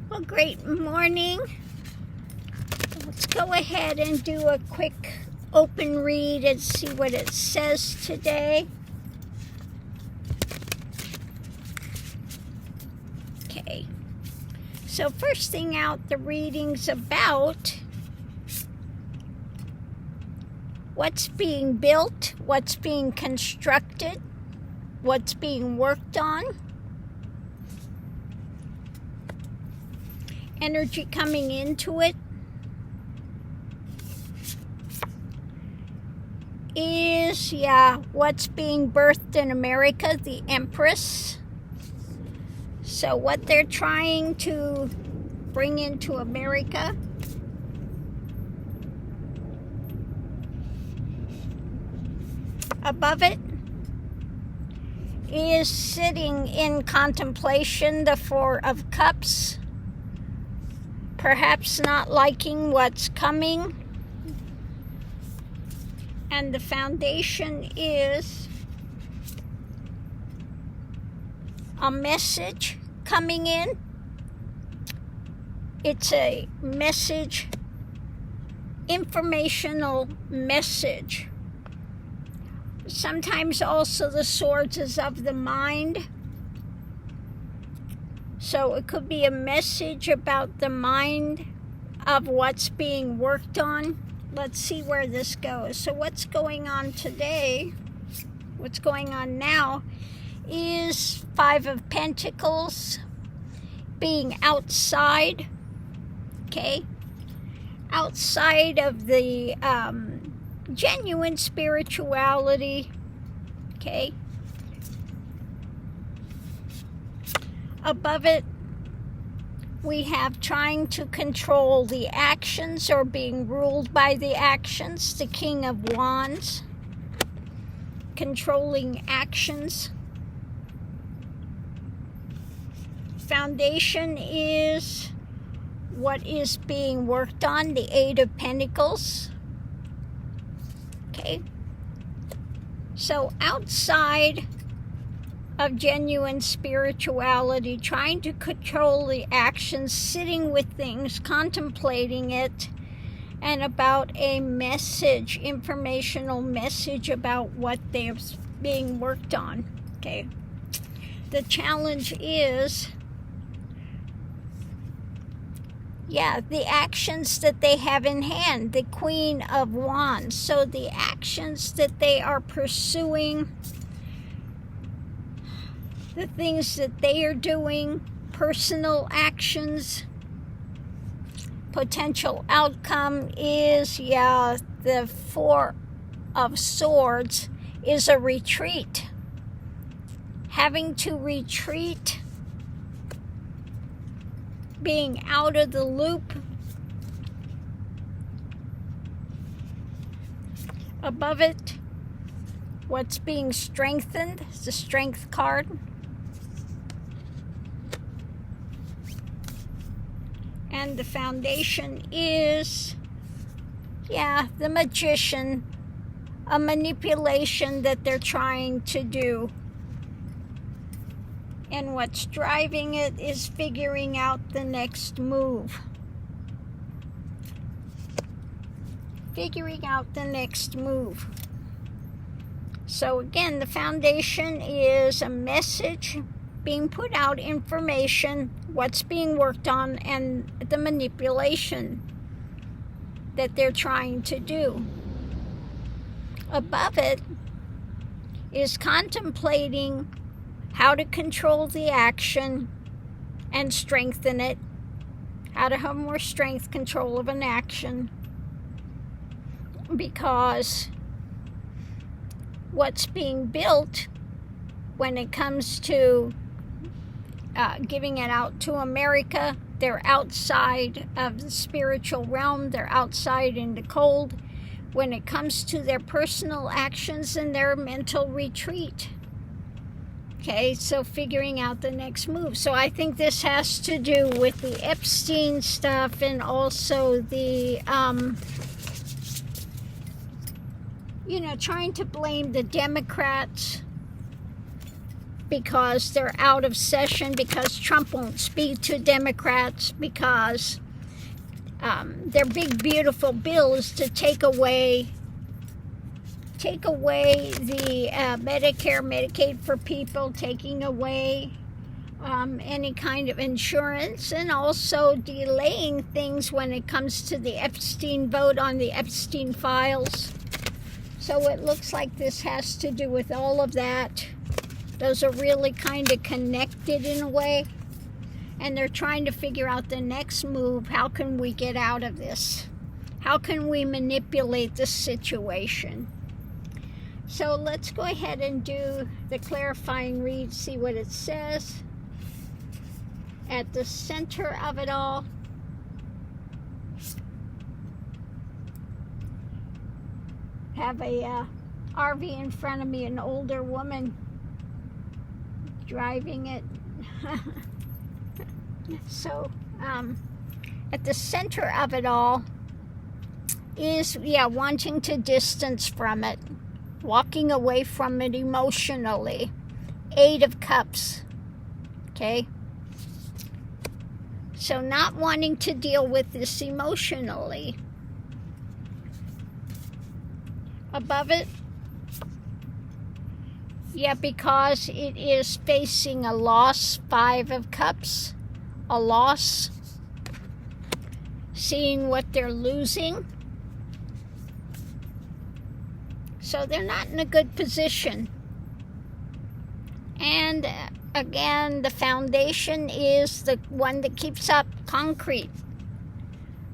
Well, great morning. Let's go ahead and do a quick open read and see what it says today. Okay. So first thing out, the reading's about what's being built, what's being constructed, what's being worked on. Energy coming into it is, what's being birthed in America, the Empress. So what they're trying to bring into America. Above it is sitting in contemplation, the Four of Cups. Perhaps not liking what's coming. And the foundation is a message coming in. It's a message, informational message. Sometimes also the swords is of the mind. So it could be a message about the mind of what's being worked on. Let's see where this goes. So what's going on today, what's going on now, is Five of Pentacles, being outside, okay? Outside of the genuine spirituality, okay? Above it, we have trying to control the actions or being ruled by the actions, the King of Wands, controlling actions. Foundation is what is being worked on, the Eight of Pentacles. Okay. So outside of genuine spirituality, trying to control the actions, sitting with things, contemplating it, and about a message, informational message about what they're being worked on. Okay. The challenge is, the actions that they have in hand, the Queen of Wands. So the actions that they are pursuing, the things that they are doing, personal actions, potential outcome is, the Four of Swords is a retreat. Having to retreat, being out of the loop. Above it, what's being strengthened is the Strength card. And the foundation is, the Magician, a manipulation that they're trying to do. And what's driving it is figuring out the next move. Figuring out the next move. So again, the foundation is a message being put out, information, what's being worked on, and the manipulation that they're trying to do. Above it is contemplating how to control the action and strengthen it, how to have more strength, control of an action, because what's being built when it comes to giving it out to America, they're outside of the spiritual realm, they're outside in the cold when it comes to their personal actions and their mental retreat. Okay, so figuring out the next move. So I think this has to do with the Epstein stuff and also the, trying to blame the Democrats because they're out of session, because Trump won't speak to Democrats, because their big beautiful bill is to take away the Medicare, Medicaid for people, taking away any kind of insurance, and also delaying things when it comes to the Epstein vote on the Epstein files. So it looks like this has to do with all of that. Those are really kind of connected in a way. And they're trying to figure out the next move. How can we get out of this? How can we manipulate the situation? So let's go ahead and do the clarifying read, see what it says. At the center of it all, have a RV in front of me, an older woman driving it. So at the center of it all is, wanting to distance from it, walking away from it emotionally. 8 of Cups, okay? So not wanting to deal with this emotionally. Above it, because it is facing a loss. 5 of Cups, a loss. Seeing what they're losing. So they're not in a good position. And again, the foundation is the one that keeps up. Concrete.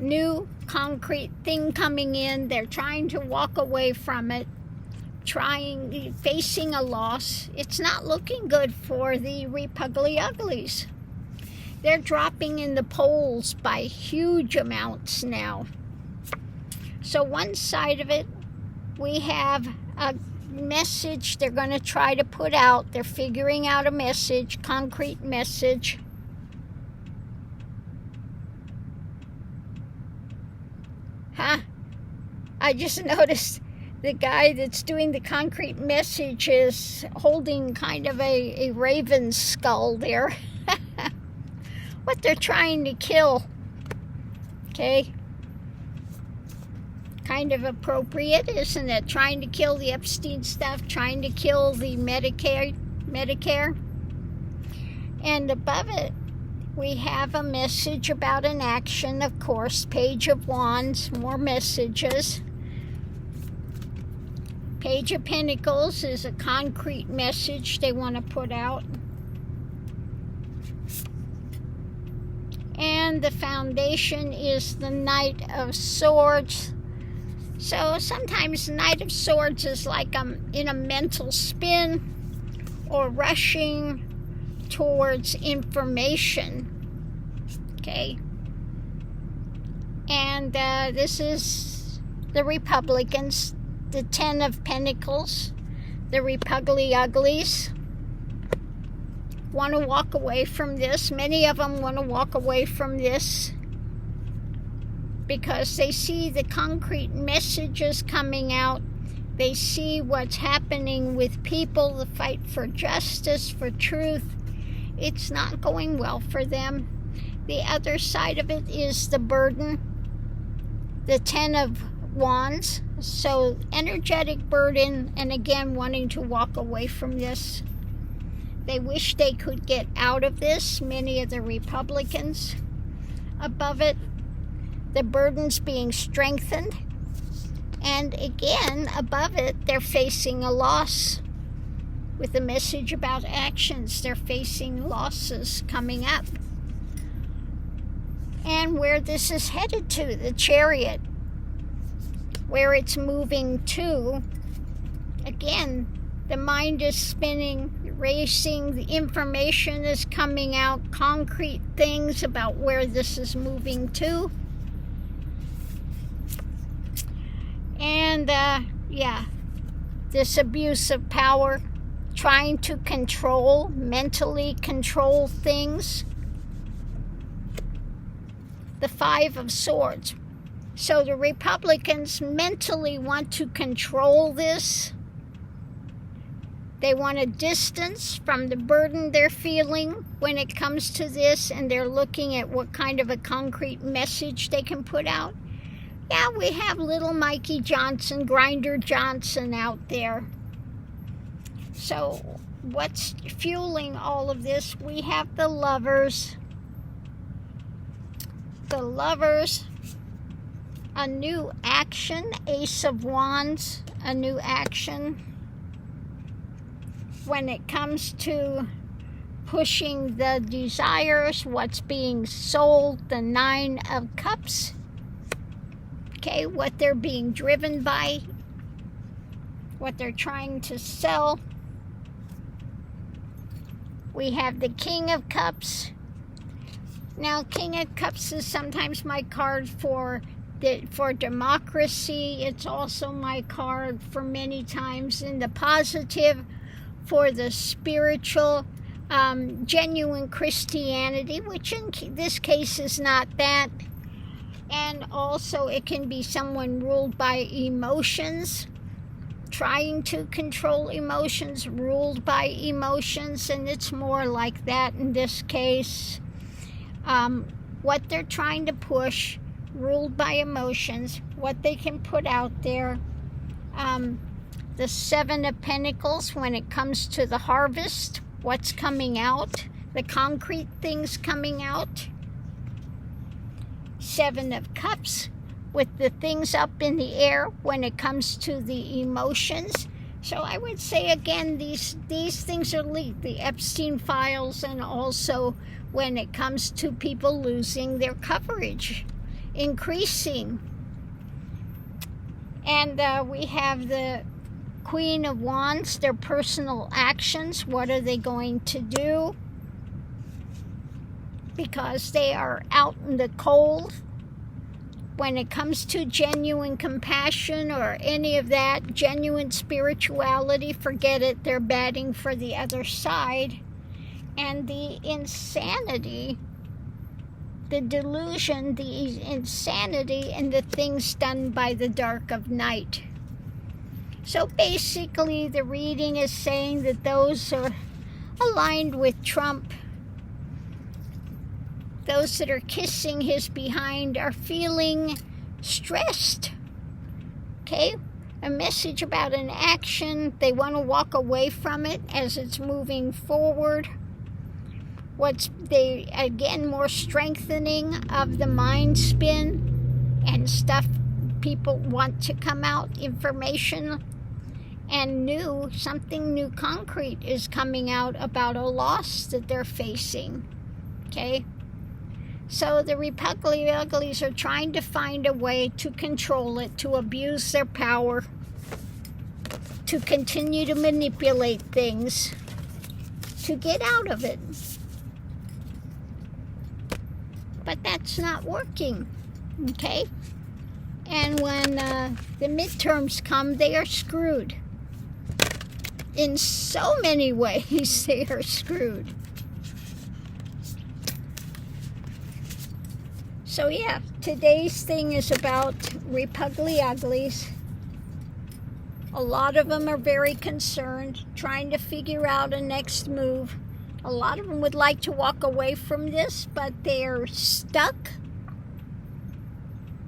New concrete thing coming in. They're trying to walk away from it. Facing a loss. It's not looking good for the Repugly Uglies. They're dropping in the polls by huge amounts now. So one side of it, we have a message they're going to try to put out. They're figuring out a message, concrete message. I just noticed the guy that's doing the concrete message is holding kind of a raven's skull there. What they're trying to kill. Okay? Kind of appropriate, isn't it? Trying to kill the Epstein stuff, trying to kill the Medicare. And above it, we have a message about an action, of course. Page of Wands, more messages. Page of Pentacles is a concrete message they want to put out. And the foundation is the Knight of Swords. So sometimes Knight of Swords is like I'm in a mental spin or rushing towards information. Okay. And this is the Republicans, the 10 of Pentacles, the Repugly Uglies. Want to walk away from this. Many of them want to walk away from this because they see the concrete messages coming out. They see what's happening with people, the fight for justice, for truth. It's not going well for them. The other side of it is the burden, the 10 of Wands. So energetic burden, and again wanting to walk away from this. They wish they could get out of this, many of the Republicans. Above it, the burden's being strengthened. And again, above it, they're facing a loss. With a message about actions, they're facing losses coming up. And where this is headed to, the Chariot, where it's moving to, again, the mind is spinning, racing, the information is coming out, concrete things about where this is moving to. And, this abuse of power, trying to mentally control things. The 5 of Swords. So the Republicans mentally want to control this. They want a distance from the burden they're feeling when it comes to this, and they're looking at what kind of a concrete message they can put out. Yeah, we have little Mikey Johnson, Grinder Johnson out there. So what's fueling all of this? We have the Lovers. The Lovers, a new action, Ace of Wands, a new action. When it comes to pushing the desires, what's being sold, the Nine of Cups. Okay, what they're being driven by, what they're trying to sell. We have the King of Cups. Now, King of Cups is sometimes my card for democracy. It's also my card for many times in the positive, for the spiritual, genuine Christianity, which in this case is not that. And also it can be someone ruled by emotions, trying to control emotions, ruled by emotions, and it's more like that in this case. What they're trying to push, ruled by emotions, what they can put out there. The Seven of Pentacles, when it comes to the harvest, what's coming out, the concrete things coming out. Seven of Cups, with the things up in the air when it comes to the emotions. So I would say again, these things are leaked, the Epstein files, and also when it comes to people losing their coverage, increasing. And we have the Queen of Wands, their personal actions. What are they going to do? Because they are out in the cold. When it comes to genuine compassion or any of that, genuine spirituality, forget it. They're batting for the other side. And the insanity, the delusion, the insanity, and the things done by the dark of night. So basically the reading is saying that those are aligned with Trump. Those that are kissing his behind are feeling stressed. Okay? A message about an action. They want to walk away from it as it's moving forward. Again, more strengthening of the mind spin and stuff. People want to come out, information, and something new concrete is coming out about a loss that they're facing. Okay? So the Republican Uglies are trying to find a way to control it, to abuse their power, to continue to manipulate things, to get out of it. But that's not working, okay? And when the midterms come, they are screwed. In so many ways, they are screwed. So yeah, today's thing is about Republican Uglies. A lot of them are very concerned, trying to figure out a next move. A lot of them would like to walk away from this, but they're stuck.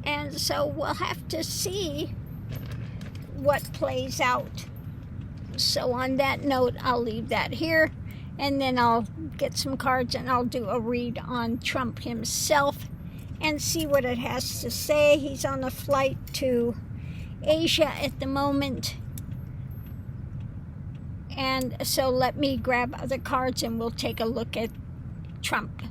And so we'll have to see what plays out. So on that note, I'll leave that here. And then I'll get some cards and I'll do a read on Trump himself and see what it has to say. He's on a flight to Asia at the moment. And so let me grab other cards and we'll take a look at Trump.